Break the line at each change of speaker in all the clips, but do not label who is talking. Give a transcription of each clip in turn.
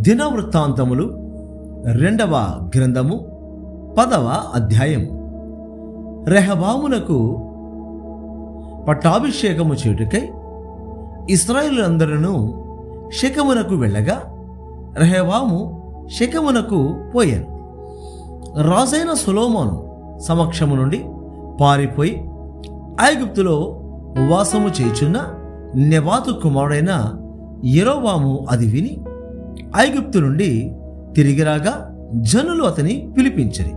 దినవృత్తాంతములు 2వ గ్రంథము 10వ అధ్యాయము. రెహబామునకు పట్టాభిషేకము చేయుటకై ఇశ్రాయేలులందరూ షెకెమునకు వెళ్ళగా రెహబాము షెకెమునకు పోయాను. రాజైన సొలొమోను సమక్షము నుండి పారిపోయి ఐగుప్తులో వాసము చేయుచున్న నెబాతు కుమారుడైన యెరోబాము అది విని ఐగుప్తు నుండి తిరిగి రాగా జనులు అతని పిలిపించిరి.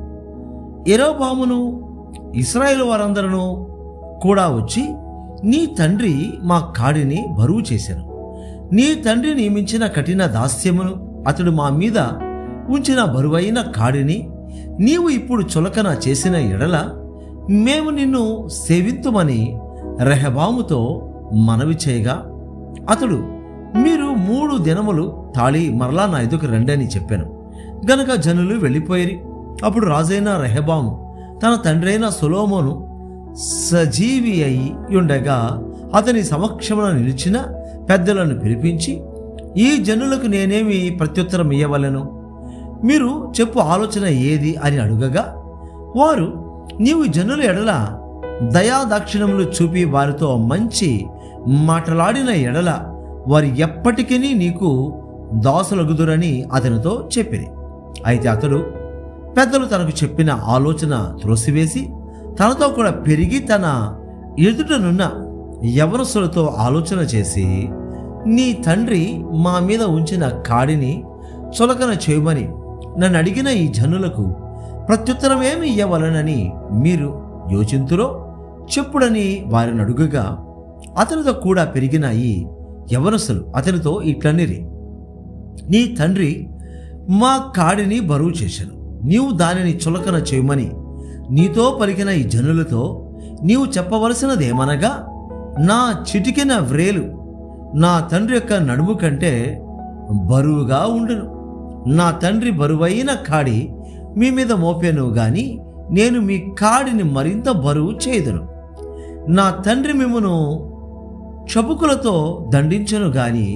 యెరోబామును ఇశ్రాయేలు వారందరూ కూడా వచ్చి, నీ తండ్రి మా కాడిని బరువు చేశాను. నీ తండ్రి నియమించిన కఠిన దాస్యమును అతడు మా మీద ఉంచిన బరువైన కాడిని నీవు ఇప్పుడు చులకన చేసిన ఎడల మేము నిన్ను సేవింతుమని రెహబాముతో మనవి చేయగా, అతడు మీరు 3 దినములు తాళి మరలా నా ఎదుకు రండని చెప్పాను. గనుక జనులు వెళ్ళిపోయిరి. అప్పుడు రాజైన రెహబాము తన తండ్రి అయిన సొలొమోను సజీవి అయి ఉండగా అతని సమక్షమున నిలిచిన పెద్దలను పిలిపించి, ఈ జనులకు నేనేమి ప్రత్యుత్తరం ఇయ్యవలెను? మీరు చెప్పు ఆలోచన ఏది అని అడుగగా, వారు నీవు జనుల ఎడల దయాదాక్షిణ్యములు చూపి వారితో మంచి మాటలాడిన ఎడల వారు ఎప్పటికీ నీకు దాసులగుదురని అతనితో చెప్పిరి. అయితే అతడు పెద్దలు తనకు చెప్పిన ఆలోచన త్రోసివేసి తనతో కూడా పెరిగి తన ఎదుటనున్న యవనస్తులతో ఆలోచన చేసి, నీ తండ్రి మా మీద ఉంచిన కాడిని చులకన చేయమని నన్ను అడిగిన ఈ జనులకు ప్రత్యుత్తరమేమి ఇయ్యవలనని మీరు యోచింతురో చెప్పుడని వారిని అడుగగా, అతనితో కూడా పెరిగిన ఈ యవనస్తులు అతనితో ఇట్లనిరి, నీ తండ్రి మా కాడిని బరువు చేశాను. నీవు దానిని చులకన చేయమని నీతో పలికిన ఈ జనులతో నీవు చెప్పవలసినదేమనగా, నా చిటికెన వ్రేలు నా తండ్రి యొక్క నడుము కంటే బరువుగా ఉండును. నా తండ్రి బరువైన కాడి మీ మీద మోపాను గాని నేను మీ కాడిని మరింత బరువు చేయదును. నా తండ్రి మిమ్మును చబుకులతో దండించను గాని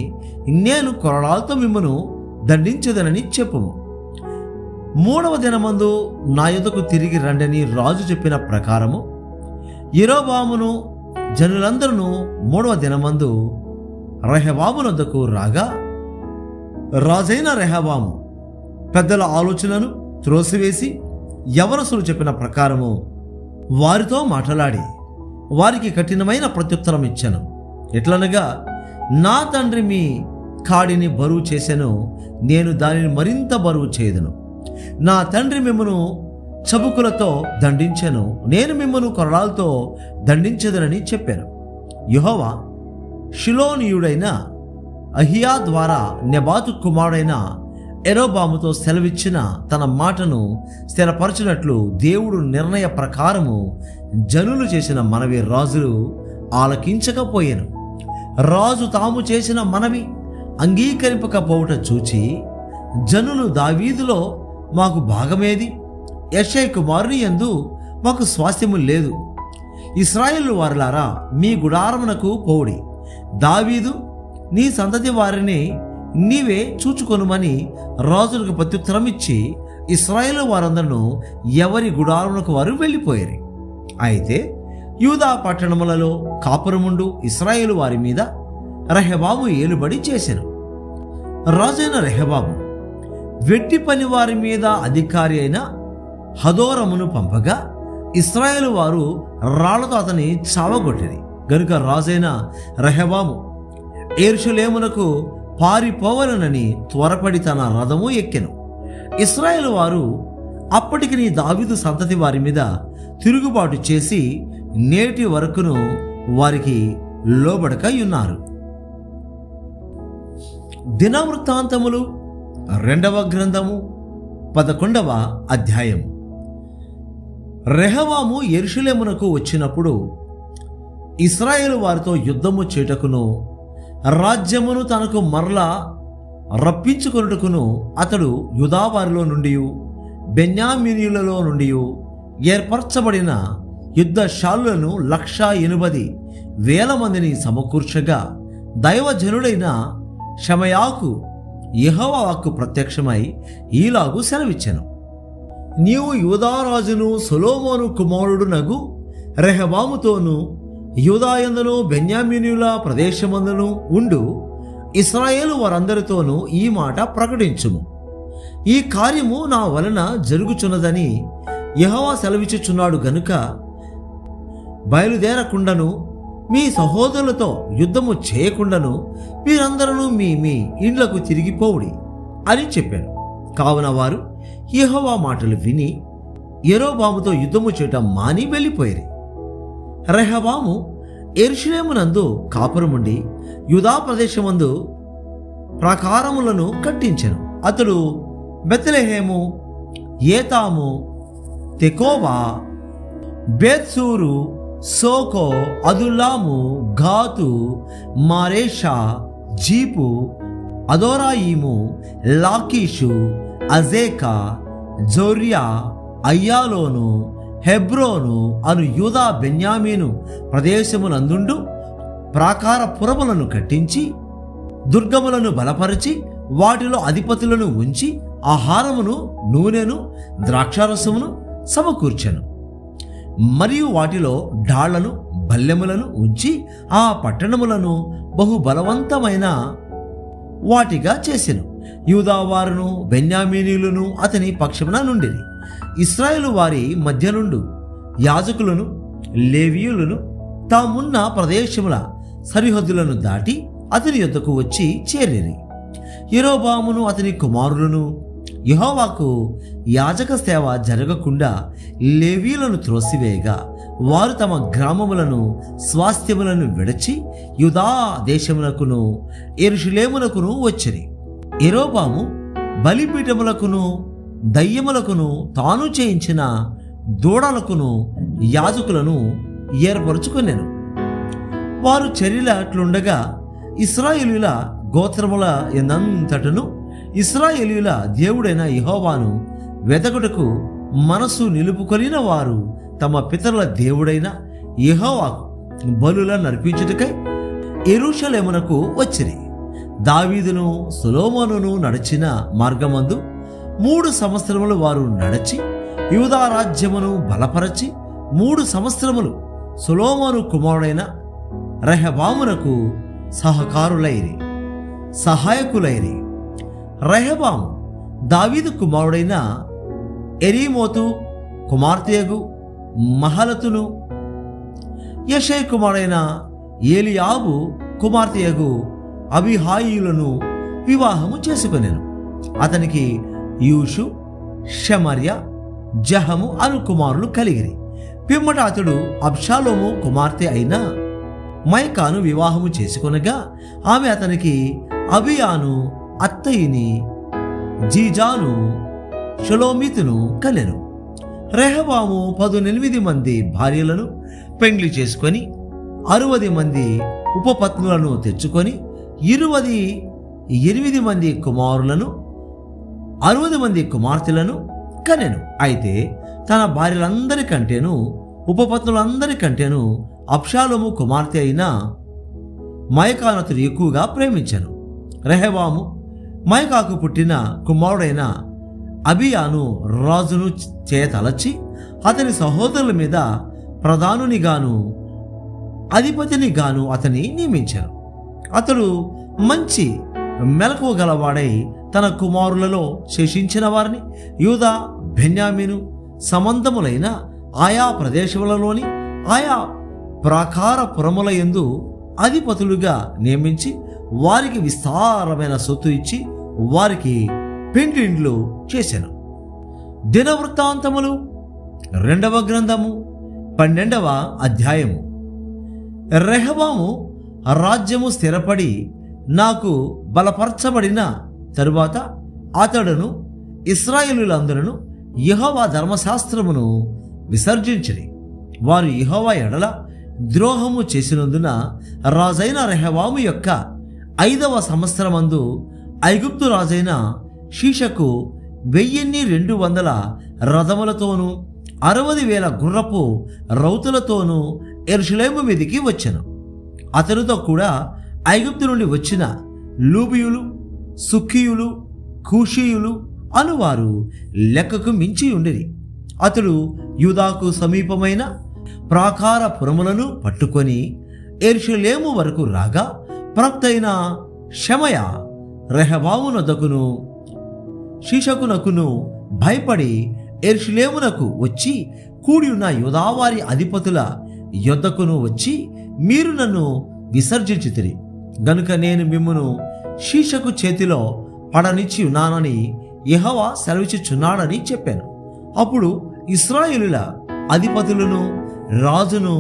నేను కొరడాలతో మిమ్మును దండించదనని చెప్పుము. 3వ దినమందు నా యొద్దకు తిరిగి రండని రాజు చెప్పిన ప్రకారము యెరోబామును జనులందరూ 3వ దినమందు రెహబాము వద్దకు రాగా, రాజైన రెహబాము పెద్దల ఆలోచనను త్రోసివేసి యవనస్తులు చెప్పిన ప్రకారము వారితో మాట్లాడి వారికి కఠినమైన ప్రత్యుత్తరం ఇచ్చాను. ఎట్లనగా, నా తండ్రి మీ కాడిని బరువు చేశాను, నేను దానిని మరింత బరువు చేయదును. నా తండ్రి మిమ్మను చబుకులతో దండించాను, నేను మిమ్మను కొరడాలతో దండించదనని చెప్పాను. యెహోవా షిలోనీయుడైన అహియా ద్వారా నెబాతు కుమారుడైన యెరోబాముతో సెలవిచ్చిన తన మాటను స్థిరపరచినట్లు దేవుడు నిర్ణయ ప్రకారము జనులు చేసిన మనవి రాజులు ఆలకించకపోయాను. రాజు తాము చేసిన మనవి అంగీకరింపకపోవుట చూచి జనులు, దావీదులో మాకు భాగమేది? యెషై కుమారుని యందు మాకు స్వాస్థ్యము లేదు. ఇశ్రాయేలు వారులారా, మీ గుడారమునకు పోవుడి. దావీదు నీ సంతతి వారిని నీవే చూచుకొనుమని రాజులకు ప్రత్యుత్తరం ఇచ్చి ఇశ్రాయేలు వారందరూ ఎవరి గుడారమునకు వారు వెళ్ళిపోయారు. అయితే యూదా పట్టణములలో కాపురముండు ఇశ్రాయేలు వారి మీద రెహబాము ఏలుబడి చేసెను. రాజైన రెహబాము వెట్టి పని వారి మీద అధికారి అయిన హదోరమును పంపగా ఇశ్రాయేలు వారు రాళ్లతో అతని చావగొట్టిరి. గనుక రాజైన రెహబాము యెరూషలేమునకు పారిపోవలనని త్వరపడి తన రథము ఎక్కెను. ఇశ్రాయేలు వారు అప్పటికి దావీదు సంతతి వారి మీద తిరుగుబాటు చేసి నేటి వరకును వారికి లోబడక ఉన్నారు. దినవృత్తాంతములు 2వ గ్రంథము 11వ అధ్యాయము. రెహబాము యెరూషలేమునకు వచ్చినప్పుడు ఇశ్రాయేలు వారితో యుద్ధము చేయుటకును రాజ్యమును తనకు మరలా రప్పించుకొనుటకును అతడు యూదా వారిలో నుండి బెన్యామీనీయులలో నుండి ఏర్పరచబడిన యుద్ధశాలులను 180,000 మందిని సమకూర్చగా, దైవజనుడైన షమయాకు యెహోవా వాక్కు ప్రత్యక్షమై ఈలాగు సెలవిచ్చెను. నీవు యూదారాజును సొలొమోను కుమారుడునగు రెహబాముతోను యూదాయందును బెన్యామీనీయుల ప్రదేశమందును ఉండు ఇశ్రాయేలు వారందరితోనూ ఈ మాట ప్రకటించుము. ఈ కార్యము నా వలన జరుగుచున్నదని యెహోవా సెలవిచ్చుచున్నాడు గనుక బయలుదేరకుండాను మీ సహోదరులతో యుద్ధము చేయకుండాను మీరందరూ మీ మీ ఇండ్లకు తిరిగిపోవుడి అని చెప్పాను. కావున వారు యెహోవా మాటలు విని యెరోబాముతో యుద్ధము చేయటం మాని వెళ్ళిపోయారు. రెహబాము యెరూషలేమునందు కాపురముండి యూదా ప్రదేశమందు ప్రాకారములను కట్టించెను. అతడు బెత్లెహేము, ఏతాము, తెకోవా, బేత్సూరు, సోకో, అదుల్లాము, గాతు, మారేషా, జీపు, అదోరాయిము, లాకీషు, అజేకా, జోర్యా, అయ్యాలోను, హెబ్రోను అను యూదా బెన్యామీను ప్రదేశములందుండు ప్రాకార పురములను కట్టించి దుర్గములను బలపరిచి వాటిలో అధిపతులను ఉంచి ఆహారమును, నూనెను, ద్రాక్షారసమును సమకూర్చెను. మరియు వాటిలో డాళ్లను, బల్లెములను ఉంచి ఆ పట్టణములను బహుబలవంతమైన వాటిగా చేసెను. యూదావారును బెన్యామీనీయులను అతని పక్షమున నుండిరి. ఇశ్రాయేలు వారి మధ్య నుండి యాజకులను, లేవీయులను తామున్న ప్రదేశముల సరిహద్దులను దాటి అతని యొద్దకు వచ్చి చేరిరి. యెరోబామును అతని కుమారులను యెహోవాకు యాజక సేవ జరగకుండా లేవీయులను త్రోసివేయగా వారు తమ గ్రామములను, స్వాస్థ్యములను విడచి యూదా దేశమునకును యెరూషలేమునకును వచ్చిరి. యెరోబాము బలిపీఠములకును దయ్యములకును తాను చేయించిన దూడలకును యాజకులను ఏర్పరచుకొనెను. వారు చర్యలట్లుండగా ఇశ్రాయేలీయుల గోత్రముల ఎందంతటను ఇశ్రాయేలీయుల దేవుడైన యెహోవాను వెతకుటకు మనసు నిలుపుకొనిన వారు తమ పితరుల దేవుడైన యెహోవాకు బలులను అర్పించుటకై యెరూషలేమునకు వచ్చిరి. దావీదును సొలొమోనును నడిచిన మార్గమందు 3 సంవత్సరములు వారు నడచి యూదా రాజ్యమును బలపరచి 3 సంవత్సరములు సొలొమోను కుమారుడైన రెహబామునకు సహాయకులైరి. రెహబాము దావీదు కుమారుడైన ఎరీమోతు కుమార్తెయగు మహలతును, యెషై కుమారుడైన ఏలియాబు కుమార్తెయగు అబీహాయిలను వివాహము చేసుకొనెను. అతనికి యూషు, షమర్య, జహము అను కుమారులు కలిగిరి. పిమ్మట అతడు అబ్షాలోము కుమార్తె అయిన మైకాను వివాహము చేసుకొనగా ఆమె అతనికి అబియాను, అత్తయిని, జీజాను, షలోమీతును కనెను. రెహబాము 18 మంది భార్యలను పెండ్లి చేసుకొని 60 మంది ఉపపత్నులను తెచ్చుకొని 28 మంది కుమారులను 60 మంది కుమార్తెలను కనెను. అయితే తన భార్యలందరికంటేను ఉపపత్నులందరికంటేను అబ్షాలోము కుమార్తె అయిన మైకాను అతడు ఎక్కువగా ప్రేమించెను. రెహబాము మైకాకు పుట్టిన కుమారుడైన అబియాను రాజును చేయతలచి అతని సహోదరుల మీద ప్రధానునిగాను అధిపతినిగాను అతని నియమించారు. అతడు మంచి మెలకువ గలవాడై తన కుమారులలో శేషించిన వారిని యూదా, బెన్యామీను సంబంధములైన ఆయా ప్రదేశములలోని ఆయా ప్రాకార పురముల యందు అధిపతులుగా నియమించి వారికి విస్తారమైన సొత్తు ఇచ్చి వారికి పెండ్లిండ్లు చేసెను. దినవృత్తాంతములు 2వ గ్రంథము 12వ అధ్యాయము. రెహబాము రాజ్యము స్థిరపడి నాకు బలపరచబడిన తరువాత అతడును ఇశ్రాయేలీయులందరూ యెహోవా ధర్మశాస్త్రమును విసర్జించిరి. వారు యెహోవా ఎడల ద్రోహము చేసినందున రాజైన రెహబాము యొక్క 5వ సంవత్సరమందు ఐగుప్తు రాజైన షీషకు 1200 రథములతోనూ 60,000 గుర్రపు రౌతులతోనూ యెరూషలేము మీదికి వచ్చెను. అతనితో కూడా ఐగుప్తు నుండి వచ్చిన లూబియులు, సుఖీయులు, కూషీయులు అనువారు లెక్కకు మించి ఉండిరి. అతడు యూదాకు సమీపమైన ప్రాకారపురములను పట్టుకొని యెరూషలేము వరకు రాగా ప్రవక్త అయిన షెమయా రెహబామునొద్దకును షీషకునకును భయపడి యెరూషలేమునకు వచ్చి కూడి ఉన్న యూదావారి అధిపతుల యొద్దకును వచ్చి, మీరు నన్ను విసర్జించితిరి గనుక నేను మిమ్మును షీషకు చేతిలో పడనిచ్చి ఉన్నానని యెహోవా సెలవిచ్చుచున్నాడని చెప్పాను. అప్పుడు ఇశ్రాయేలుల అధిపతులను రాజును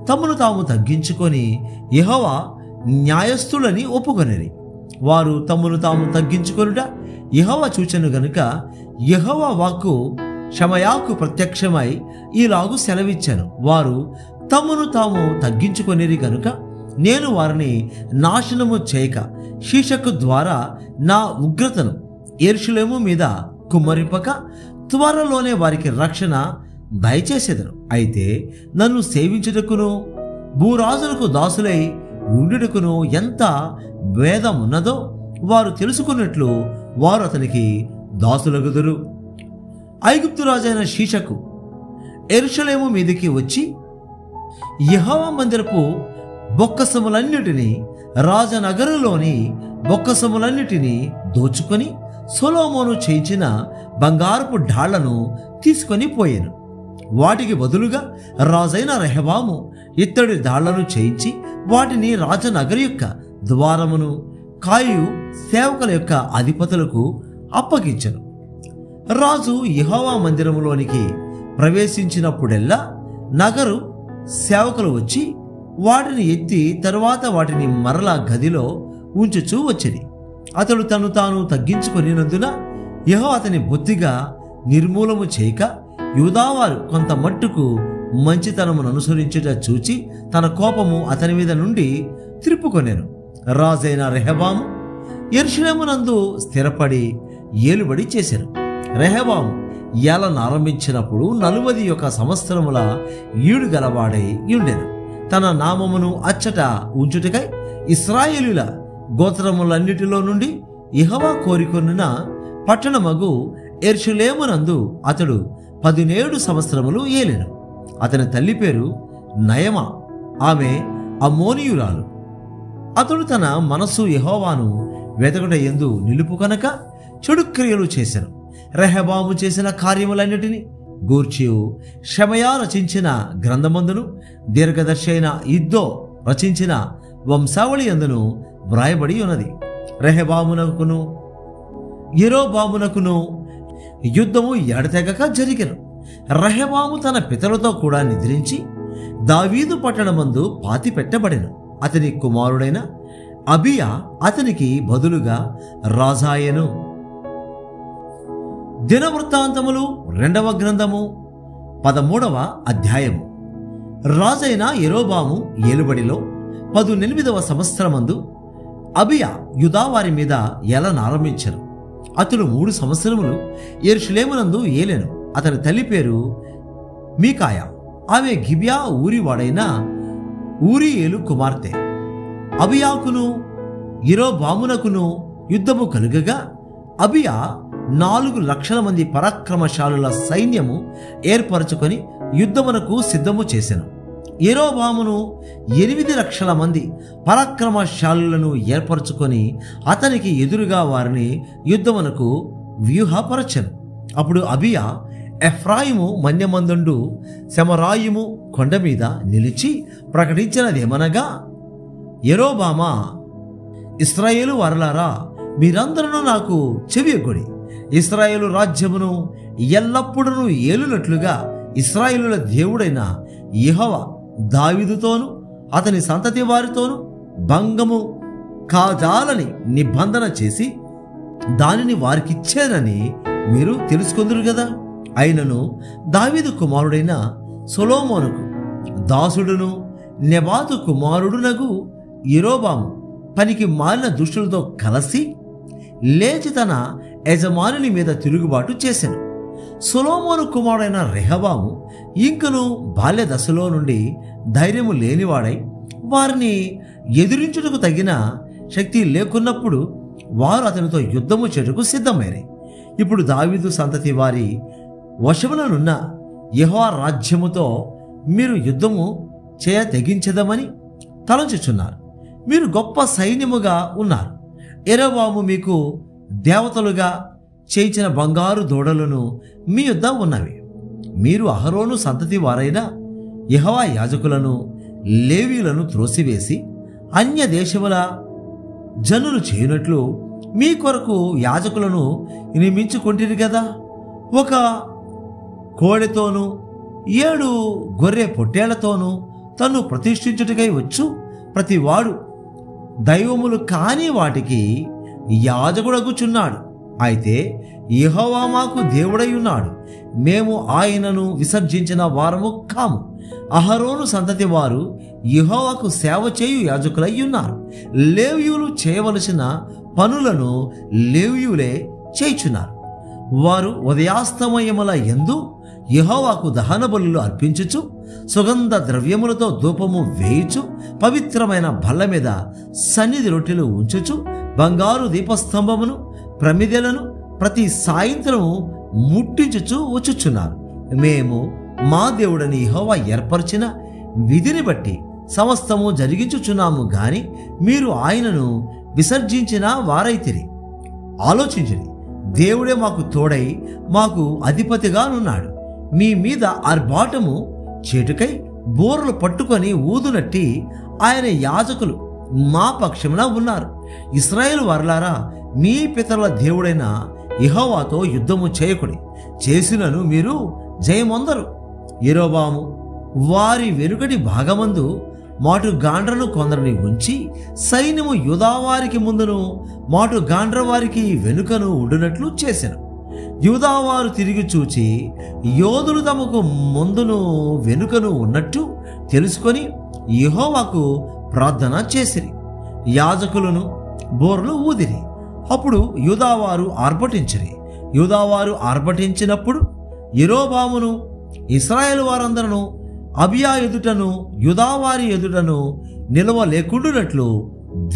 తమను తాము తగ్గించుకొని యెహోవా న్యాయస్థులని ఒప్పుకొనిరి. వారు తమను తాము తగ్గించుకొనుట యెహోవా చూచెను గనుక యెహోవా వాక్కు షెమయాకు ప్రత్యక్షమై ఈలాగు సెలవిచ్చాను, వారు తమను తాము తగ్గించుకొనిరి గనుక నేను వారిని నాశనము చేయక షీషకు ద్వారా నా ఉగ్రతను యెరూషలేము మీద కుమ్మరింపక త్వరలోనే వారికి రక్షణ దయచేసేదను. అయితే నన్ను సేవించుటకును భూరాజులకు దాసులై ఉండుటకును ఎంత భేదమున్నదో వారు తెలుసుకున్నట్లు వారు అతనికి దాసులగుదురు. ఐగుప్తు రాజైన షీషకు యెరూషలేము మీదికి వచ్చి యెహోవా మందిరపు బొక్కసములన్నిటినీ రాజనగరులోని బొక్కసములన్నిటినీ దోచుకొని సొలొమోను చేయించిన బంగారపు ఢాళ్లను తీసుకొని పోయాను. వాటికి బదులుగా రాజైన రెహబాము ఇత్తడి ఢాళ్లను చేయించి వాటిని రాజనగరి యొక్క ద్వారమును కాయు సేవకుల యొక్క అధిపతులకు అప్పగించెను. రాజు యెహోవా మందిరములోనికి ప్రవేశించినప్పుడెల్లా నగరు సేవకులు వచ్చి వాటిని ఎత్తి తరువాత వాటిని మరలా గదిలో ఉంచుచూ వచ్చింది. అతడు తను తాను తగ్గించుకొనినందున యెహోవా అతని బొత్తిగా నిర్మూలము చేయక యూదావారు కొంత మట్టుకు మంచితనమును అనుసరించుట చూచి తన కోపము అతని మీద నుండి త్రిప్పుకొనెను. రాజైన రెహబాము యెరూషలేమునందు స్థిరపడి ఏలుబడి చేశాను. రెహబాము ఏలనారంభించినప్పుడు 41 సంవత్సరముల ఈడు గలవాడై ఉండెను. తన నామమును అచ్చట ఉంచుటకై ఇశ్రాయేలుల గోత్రములన్నిటిలో నుండి యెహోవా కోరికొనిన పట్టణమగు యెరూషలేమునందు అతడు 17 సంవత్సరములు ఏలెను. అతని తల్లి పేరు నయమా, ఆమె అమ్మోనీయురాలు. అతడు తన మనస్సు యెహోవాను వెతకుట యందు నిలుపు కనుక చెడు క్రియలు చేశాను. రెహబాము చేసిన కార్యములన్నిటినీ గూర్చి షెమయా రచించిన గ్రంథమందును దీర్ఘదర్శి అయిన ఇద్దో రచించిన వంశావళి యందును వ్రాయబడి ఉన్నది. రెహబామునకును యెరోబామునకును యుద్ధము ఎడతెగక జరిగెను. రెహబాము తన పితరులతో కూడా నిద్రించి దావీదు పట్టణమందు పాతి పెట్టబడెను. అతని కుమారుడైన అబియా అతనికి బదులుగా రాజాయెను. దినవృత్తాంతములు 2వ గ్రంథము 13వ అధ్యాయము. రాజైన యెరోబాము ఏలుబడిలో 18వ సంవత్సరమందు అబియా యూదావారి మీద ఏలనారంభించెను. అతడు 3 సంవత్సరములు యెరూషలేమునందు ఏలెను. అతని తల్లి పేరు మీకాయా, ఆమె గిబియా ఊరివాడైన ఊరియేలు కుమార్తె. అబియాకును యెరోబామునకును యుద్ధము కలుగగా అబియా 4 లక్షల మంది పరాక్రమశాలుల సైన్యము ఏర్పరచుకొని యుద్ధమునకు సిద్ధము చేసెను. యెరోబామును 8 లక్షల మంది పరాక్రమశాలులను ఏర్పరచుకొని అతనికి ఎదురుగా వారిని యుద్ధమునకు వ్యూహపరచెను. అప్పుడు అబియా ఎఫ్రాయిము మన్యమందుండు సెమరాయిము కొండ మీద నిలిచి ప్రకటించినదేమనగా, యెరోబామా, ఇశ్రాయేలు వారలారా, మీరందరూ నాకు చెవియొగ్గుడి. ఇశ్రాయేలు రాజ్యమును ఎల్లప్పుడూ ఏలునట్లుగా ఇశ్రాయేలుల దేవుడైన యెహోవా దావీదుతోను అతని సంతతి వారితోను భంగము కాజాలని నిబంధన చేసి దానిని వారికిచ్చానని మీరు తెలుసుకుందరు కదా. అయినను దావీదు కుమారుడైన సొలొమోనుకు దాసుడును నెబాతు కుమారుడునగు యెరోబాము పనికి మారిన దుష్టులతో కలిసి లేచి తన యజమానుని మీద తిరుగుబాటు చేశాను. సొలొమోను కుమారుడైన రెహబాము ఇంకను బాల్య దశలో నుండి ధైర్యము లేనివాడై వారిని ఎదిరించుటకు తగిన శక్తి లేకున్నప్పుడు వారు అతనితో యుద్ధము చేయుటకు సిద్ధమైరి. ఇప్పుడు దావీదు సంతతి వారి వశములనున్న యెహోవా రాజ్యముతో మీరు యుద్ధము చేయ తెగించదమని తలంచుచున్నారు. మీరు గొప్ప సైన్యముగా ఉన్నారు. యెరొబోము మీకు దేవతలుగా చేయించిన బంగారు దూడలను మీ యొద్ద ఉన్నవి. మీరు అహరోను సంతతి వారైన యెహోవా యాజకులను లేవీయులను త్రోసివేసి అన్య దేశముల జనులు చేయునట్లు మీ కొరకు యాజకులను నియమించుకొంటిరి కదా. ఒక కోడెతోనూ 7 గొర్రె పొట్టేళ్లతోనూ తను ప్రతిష్ఠించుటకై వచ్చు ప్రతివాడు దైవములు కాని వాటికి యాజకుడగుచున్నాడు. అయితే యెహోవా మాకు దేవుడై ఉన్నాడు, మేము ఆయనను విసర్జించిన వారము కాము. అహరోను సంతతి వారు యెహోవాకు సేవ చేయు యాజకులై ఉన్నారు. లేవీయులు చేయవలసిన పనులను లేవీయులే చేయుచున్నారు. వారు ఉదయాస్తమయముల యందు యెహోవాకు దహన బలులు అర్పించుచు సుగంధ ద్రవ్యములతో ధూపము వేయుచు పవిత్రమైన బల్ల మీద సన్నిధి రొట్టెలు ఉంచుచు బంగారు దీపస్తంభమును ప్రమిదెలను ప్రతి సాయంత్రము ముట్టించుచు వచ్చుచున్నారు. మేము మా దేవుడని యెహోవా ఏర్పరిచిన విధిని బట్టి సమస్తము జరిగించుచున్నాము గాని మీరు ఆయనను విసర్జించిన వారైతిరి. ఆలోచించండి, దేవుడే మాకు తోడై మాకు అధిపతిగానున్నాడు. మీ మీద ఆర్భాటము చేటుకై బోర్లు పట్టుకొని ఊదునట్టి ఆయన యాజకులు మా పక్షమున ఉన్నారు. ఇశ్రాయేలు వారలారా, మీ పితరుల దేవుడైన యెహోవాతో యుద్ధము చేయకుడి, చేసినను మీరు జయమొందరు. యెరొబోము వారి వెనుకటి భాగమందు మాటు గాండ్రను కొందరిని ఉంచి సైన్యము యూదావారికి ముందును మాటు గాండ్ర వారికి వెనుకను ఉండునట్లు చేసెను. యూదావారు తిరిగి చూచి యోధులు తమకు ముందును వెనుకను ఉన్నట్టు తెలుసుకొని యెహోవాకు ప్రార్థన చేసిరి. యాజకులను బోర్లు ఊదిరి. అప్పుడు యూదావారు ఆర్భటించిరి. యూదావారు ఆర్భటించినప్పుడు యెరొబోమును ఇశ్రాయేలు వారందరూ అబియా ఎదుటను యూదావారి ఎదుటను నిలవలేకుండునట్లు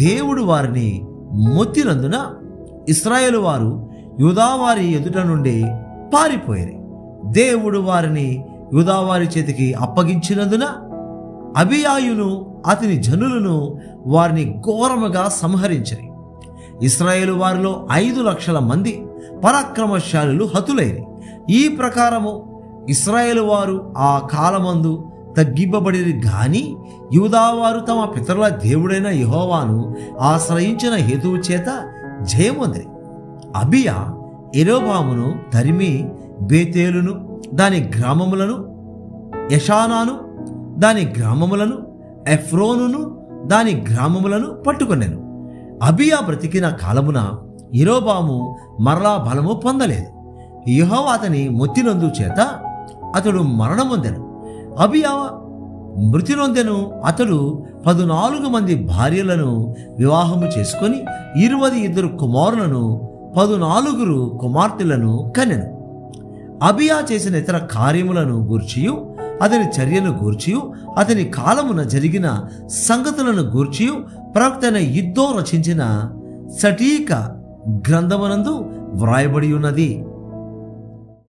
దేవుడు వారిని మొత్తినందున ఇశ్రాయేలు వారు యూదావారి ఎదుట నుండి పారిపోయారు. దేవుడు వారిని యూదావారి చేతికి అప్పగించినందున అబియాయును అతని జనులను వారిని ఘోరముగా సంహరించిరి. ఇశ్రాయేలు వారిలో 5 లక్షల మంది పరాక్రమశాలులు హతులైరి. ఈ ప్రకారము ఇశ్రాయేలు వారు ఆ కాలమందు తగ్గింపబడిరి గాని యూదావారు తమ పితరుల దేవుడైన యెహోవాను ఆశ్రయించిన హేతువు చేత జయమొందిరి. అబియా యెరొబోమును తరిమి బేతేలును దాని గ్రామములను, యెషానాను దాని గ్రామములను, ఎఫ్రోనును దాని గ్రామములను పట్టుకొనెను. అబియా బ్రతికిన కాలమున యెరొబోము మరలా బలము పొందలేదు. యెహోవా అతని మొత్తినందు చేత అతడు మరణమొందెను. అబియా మృతి నొందెను. అతడు 14 మంది భార్యలను వివాహము చేసుకొని 22 కుమారులను 14 కుమార్తెలను కనెను. అబియా చేసిన ఇతర కార్యములను గూర్చియు అతని చర్యను గూర్చియు అతని కాలమున జరిగిన సంగతులను గూర్చియు ప్రవక్త ఇద్దో రచించిన సటీక గ్రంథమునందు వ్రాయబడి ఉన్నది.